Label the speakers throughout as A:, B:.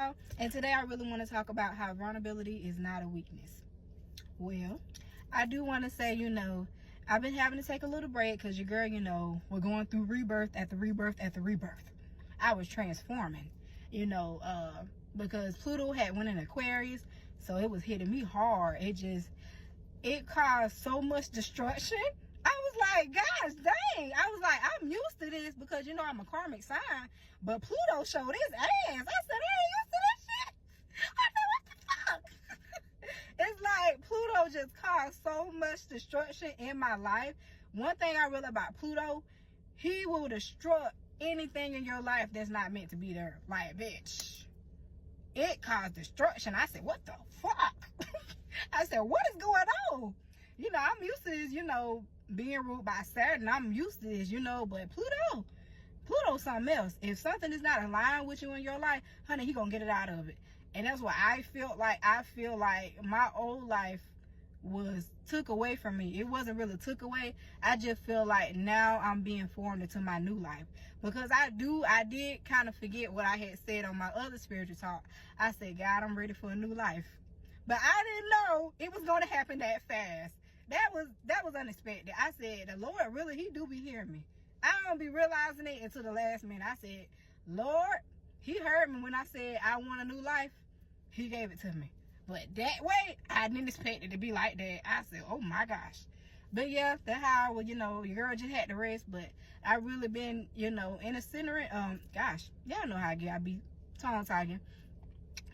A: y'all, and today I really want to talk about how vulnerability is not a weakness. Well, I do want to say, I've been having to take a little break because your girl, we're going through rebirth after rebirth after rebirth. I was transforming, because Pluto had went in Aquarius, so it was hitting me hard. It caused so much destruction. I was like, gosh dang. I was like, I'm used to this because, I'm a karmic sign. But Pluto showed his ass. I said, I ain't used to this shit. I said, what the fuck? It's like Pluto just caused so much destruction in my life. One thing I realized about Pluto, he will destroy anything in your life that's not meant to be there. Like, bitch, it caused destruction. I said, what the fuck? I said, what is going on? I'm used to this, being ruled by Saturn. I'm used to this, but Pluto's something else. If something is not aligned with you in your life, honey, he gonna get it out of it. And that's what I feel like my old life was took away from me. It wasn't really took away. I just feel like now I'm being formed into my new life. Because I did kind of forget what I had said on my other spiritual talk. I said, God, I'm ready for a new life. But I didn't know it was going to happen that fast. That was unexpected. I said, the Lord really, he do be hearing me. I don't be realizing it until the last minute. I said, Lord, he heard me when I said I want a new life. He gave it to me. But that way, I didn't expect it to be like that. I said, oh my gosh. But yeah, that's how, your girl just had to rest. But I really been, in a centering, gosh, y'all know how I get. I be tongue-talking.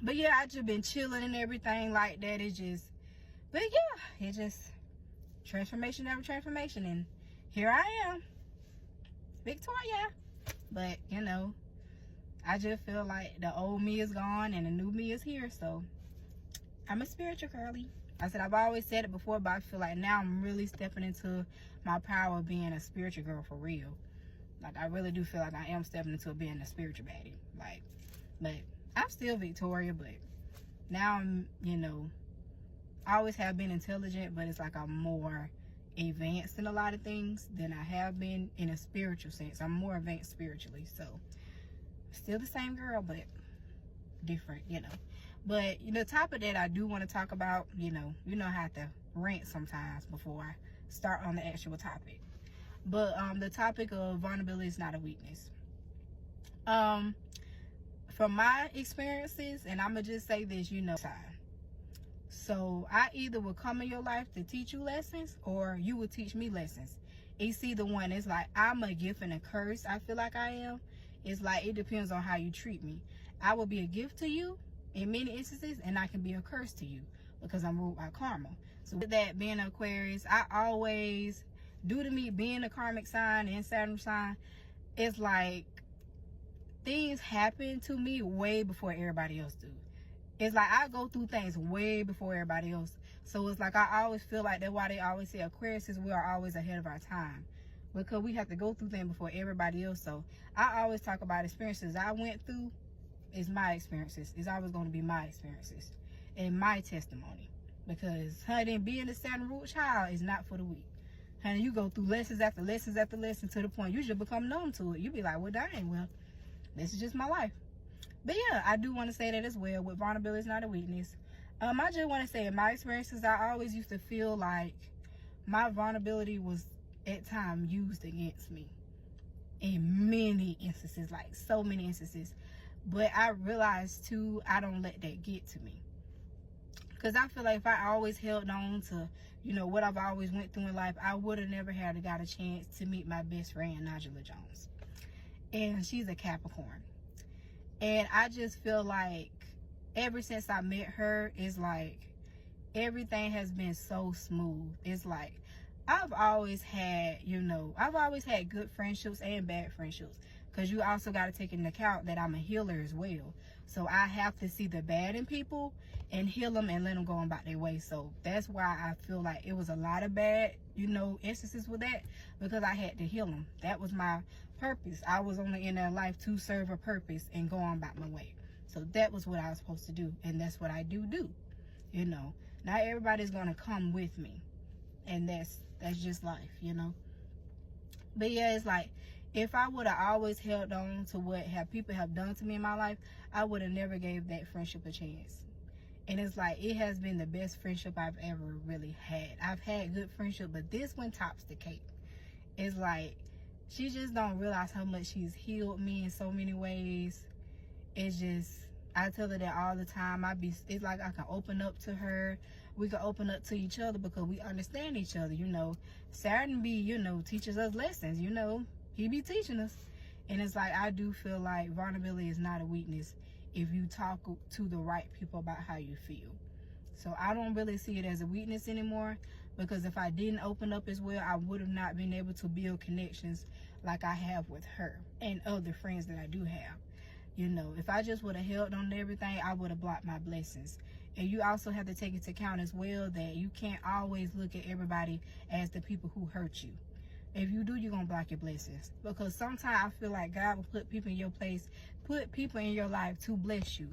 A: But yeah, I just been chilling and everything like that. It just transformation after transformation. And here I am, Victoria. But, I just feel like the old me is gone and the new me is here. So I'm a spiritual girly. I said, I've always said it before, but I feel like now I'm really stepping into my power of being a spiritual girl for real. Like, I really do feel like I am stepping into being a spiritual baddie. But I'm still Victoria, but now I'm, I always have been intelligent, but it's like I'm more advanced in a lot of things than I have been in a spiritual sense. I'm more advanced spiritually, so still the same girl, but different, But the topic that I do want to talk about, I have to rant sometimes before I start on the actual topic. But the topic of vulnerability is not a weakness. From my experiences, and I'm gonna just say this, time. So I either will come in your life to teach you lessons, or you will teach me lessons. It's either one. It's like I'm a gift and a curse. I feel like I am. It's like it depends on how you treat me. I will be a gift to you in many instances, and I can be a curse to you because I'm ruled by karma. So with that, being an Aquarius, I always, due to me being a karmic sign and Saturn sign, it's like things happen to me way before everybody else do. It's like I go through things way before everybody else. So it's like I always feel like that's why they always say Aquarius, we are always ahead of our time. Because we have to go through things before everybody else. So I always talk about experiences I went through. Is my experiences. It's always going to be my experiences and my testimony. Because, honey, being a Saturn ruled child is not for the weak. Honey, you go through lessons after lessons after lessons to the point you should become numb to it. You be like, well, dang, well, this is just my life. But yeah, I do want to say that as well. With vulnerability is not a weakness. I just want to say in my experiences, I always used to feel like my vulnerability was at times used against me. In many instances, like so many instances. But I realized too, I don't let that get to me. Because I feel like if I always held on to, what I've always went through in life, I would have never got a chance to meet my best friend, Nigella Jones. And she's a Capricorn. And I just feel like ever since I met her, it's like everything has been so smooth. It's like I've always had, I've always had good friendships and bad friendships. Because you also got to take into account that I'm a healer as well. So I have to see the bad in people and heal them and let them go on about their way. So that's why I feel like it was a lot of bad, instances with that. Because I had to heal them. That was my purpose. I was only in their life to serve a purpose and go on about my way. So that was what I was supposed to do. And that's what I do. Not everybody's going to come with me. And that's just life, But yeah, it's like If I would have always held on to what people have done to me in my life, I would have never gave that friendship a chance. And it's like, it has been the best friendship I've ever really had. I've had good friendship, but this one tops the cake. It's like, she just don't realize how much she's healed me in so many ways. It's just, I tell her that all the time. It's like I can open up to her. We can open up to each other because we understand each other. You know, Saturn teaches us lessons. He be teaching us. And it's like, I do feel like vulnerability is not a weakness if you talk to the right people about how you feel. So I don't really see it as a weakness anymore, because if I didn't open up as well, I would have not been able to build connections like I have with her and other friends that I do have. If I just would have held on to everything, I would have blocked my blessings. And you also have to take into account as well that you can't always look at everybody as the people who hurt you. If you do, you're going to block your blessings. Because sometimes I feel like God will put people in your place, put people in your life to bless you.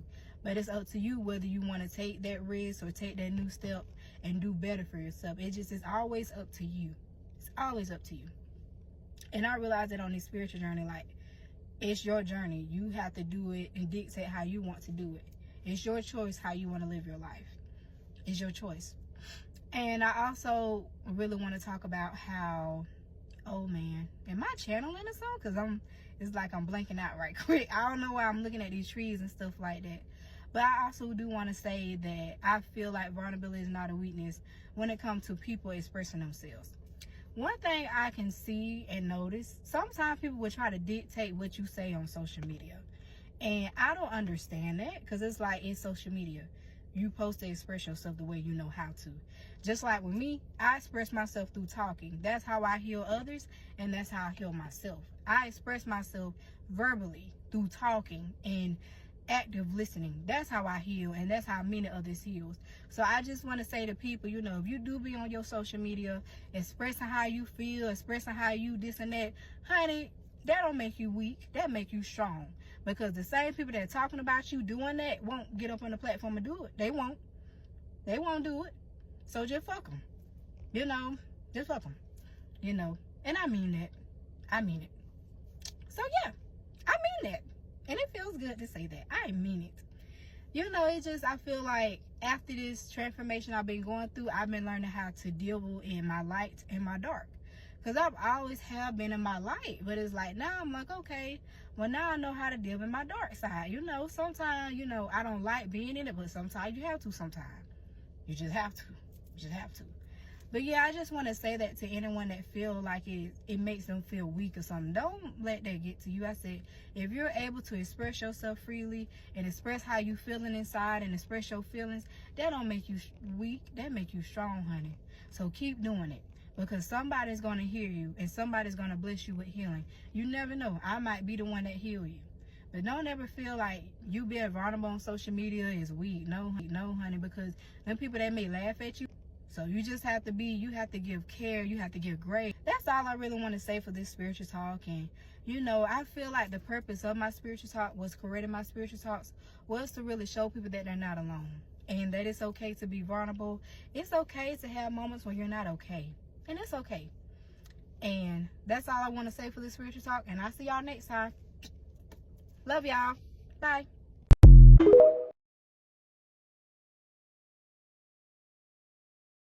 A: But it's up to you whether you want to take that risk or take that new step and do better for yourself. It's always up to you. It's always up to you. And I realize that on this spiritual journey, like, it's your journey. You have to do it and dictate how you want to do it. It's your choice how you want to live your life. It's your choice. And I also really want to talk about how, oh man, am I channeling or something? Because it's like I'm blanking out right quick. I don't know why I'm looking at these trees and stuff like that. But I also do want to say that I feel like vulnerability is not a weakness when it comes to people expressing themselves. One thing I can see and notice, sometimes people will try to dictate what you say on social media. And I don't understand that, because it's like, it's social media. You supposed to express yourself the way you know how to. Just like with me, I express myself through talking. That's how I heal others, and that's how I heal myself. I express myself verbally through talking and active listening. That's how I heal, and that's how many others heals. So I just want to say to people, if you do be on your social media expressing how you feel, expressing how you this and that, honey, that don't make you weak. That make you strong. Because the same people that are talking about you doing that won't get up on the platform and do it. They won't do it. So just fuck them. Just fuck them. And I mean that. I mean it. So yeah, I mean that. And it feels good to say that. I mean it. I feel like after this transformation I've been going through, I've been learning how to deal in my light and my dark. Because I've always have been in my light. But it's like, now I'm like, okay, well, now I know how to deal with my dark side. Sometimes, I don't like being in it, but sometimes you have to sometimes. You just have to. You just have to. But yeah, I just want to say that to anyone that feel like it makes them feel weak or something. Don't let that get to you. I said, if you're able to express yourself freely and express how you feeling inside and express your feelings, that don't make you weak. That make you strong, honey. So keep doing it. Because somebody's going to hear you and somebody's going to bless you with healing. You never know. I might be the one that heal you. But don't ever feel like you being vulnerable on social media is weak. No, honey, because them people that may laugh at you. So you just have to you have to give care. You have to give grace. That's all I really want to say for this spiritual talk. And, I feel like the purpose of my spiritual talk was creating my spiritual talks was to really show people that they're not alone. And that it's okay to be vulnerable. It's okay to have moments when you're not okay. And it's okay. And that's all I want to say for this spiritual talk. And I'll see y'all next time. Love y'all. Bye.